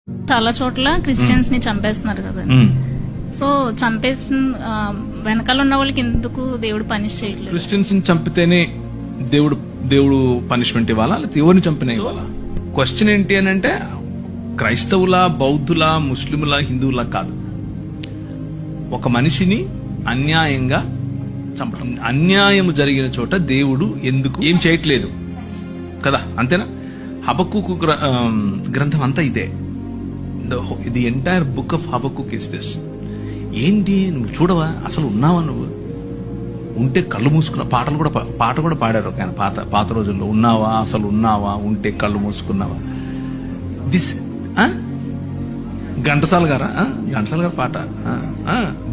చాలా చోట్ల క్రిస్టియన్స్ ని చంపేస్తున్నారు కదా. సో చంపేసిన వెనకాల ఉన్న వాళ్ళకి ఎందుకు దేవుడు పనిష్ చేయట్లేదు? క్రిస్టియన్స్ ని చంపితేనే దేవుడు పనిష్మెంట్ ఇవ్వాలా, లేకపోతే ఎవరిని చంపినా ఇవ్వాలా? క్వశ్చన్ ఏంటి అని అంటే క్రైస్తవుల, బౌద్ధుల, ముస్లిముల, హిందువుల కాదు. ఒక మనిషిని అన్యాయంగా చంపడం, అన్యాయం జరిగిన చోట దేవుడు ఎందుకు ఏం చేయట్లేదు కదా, అంతేనా? హబక్కుకు గ్రంథం అంతా ఇదే. The entire book of Habakkuk is this. ఏంటి, నువ్వు చూడవా, అసలు ఉన్నావా? నువ్వు ఉంటే కళ్ళు మూసుకున్న పాట కూడా పాడారు ఒక ఆయన పాత రోజుల్లో. ఉన్నావా, అసలు ఉన్నావా, ఉంటే కళ్ళు మూసుకున్నావా. దిస్ ఘంటసాల గారు పాట.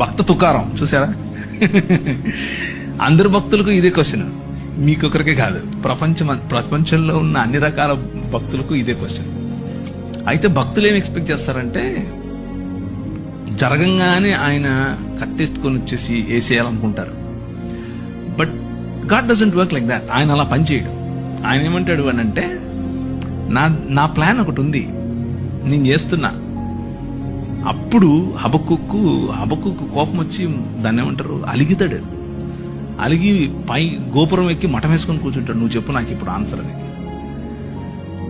భక్త తుకారం చూసారా? అందరు భక్తులకు ఇదే క్వశ్చన్, మీకొకరికే కాదు, ప్రపంచంలో ఉన్న అన్ని రకాల భక్తులకు ఇదే క్వశ్చన్. అయితే భక్తులు ఏం ఎక్స్పెక్ట్ చేస్తారంటే జరగంగానే ఆయన కత్తెత్తుకొని వచ్చేసి వేసేయాలనుకుంటారు. But God doesn't work like that. ఆయన అలా పనిచేయడు. ఆయన ఏమంటాడు అని అంటే, నా ప్లాన్ ఒకటి ఉంది, నేను చేస్తున్నా. అప్పుడు హబక్కుకు కోపం వచ్చి దాన్ని ఏమంటారు, అలిగితాడు. అలిగి పై గోపురం ఎక్కి మఠం వేసుకొని కూర్చుంటాడు. నువ్వు చెప్పు నాకు ఇప్పుడు ఆన్సర్ అని.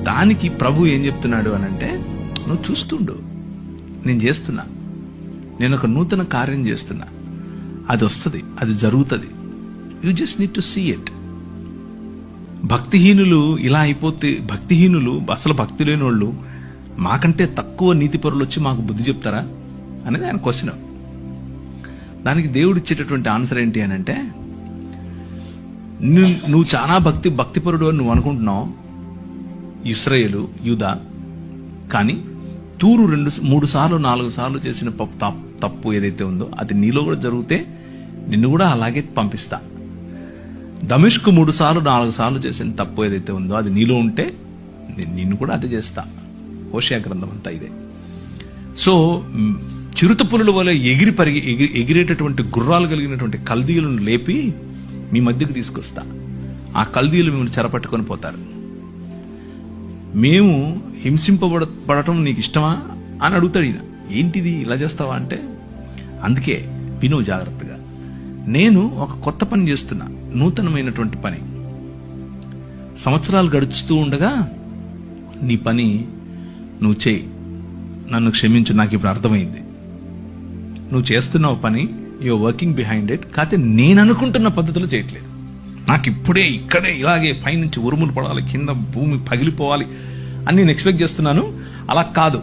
దానికి ప్రభు ఏం చెప్తున్నాడు అని అంటే, నువ్వు చూస్తుండు, నేను చేస్తున్నా, నేను ఒక నూతన కార్యం చేస్తున్నా, అది వస్తుంది, అది జరుగుతుంది. You just need to see it. భక్తిహీనులు ఇలా అయిపోతే, భక్తిహీనులు అసలు భక్తి లేని వాళ్ళు మాకంటే తక్కువ నీతిపరులు వచ్చి మాకు బుద్ధి చెప్తారా అనేది ఆయన క్వశ్చన్. దానికి దేవుడు ఇచ్చేటటువంటి ఆన్సర్ ఏంటి అని అంటే, నువ్వు చాలా భక్తిపరుడు అని నువ్వు అనుకుంటున్నావు, ఇశ్రాయేలు, యూదా. కానీ తూరు 2-3 సార్లు 4 సార్లు చేసిన తప్పు ఏదైతే ఉందో అది నీలో కూడా జరిగితే నిన్ను కూడా అలాగే పంపిస్తా. దమిష్కు 3 సార్లు 4 సార్లు చేసిన తప్పు ఏదైతే ఉందో అది నీలో ఉంటే నిన్ను కూడా అదే చేస్తా. హోషేయ గ్రంథం అంతా ఇదే. సో చిరుత పులుల వల్ల ఎగిరేటటువంటి గుర్రాలు కలిగినటువంటి కల్దీయులను లేపి మీ మధ్యకు తీసుకొస్తా. ఆ కల్దీయులు మిమ్మల్ని చెరపట్టుకొని పోతారు. మేము హింసింపబడటం నీకు ఇష్టమా అని అడుగుతాడు ఈయన. ఏంటిది ఇలా చేస్తావా అంటే, అందుకే విను జాగ్రత్తగా, నేను ఒక కొత్త పని చేస్తున్నా, నూతనమైనటువంటి పని. సంవత్సరాలు గడుచుతూ ఉండగా నీ పని నువ్వు చేయి, నన్ను క్షమించు, నాకు ఇప్పుడు అర్థమైంది. నువ్వు చేస్తున్నావు పని, యువర్ వర్కింగ్ బిహైండ్ ఇట్, కాకపోతే నేను అనుకుంటున్న పద్ధతిలో చేయట్లేదు. నాకు ఇప్పుడే ఇక్కడే ఇలాగే పైనుంచి ఉరుములు పడాలి, కింద భూమి పగిలిపోవాలి అని నేను ఎక్స్పెక్ట్ చేస్తున్నాను. అలా కాదు.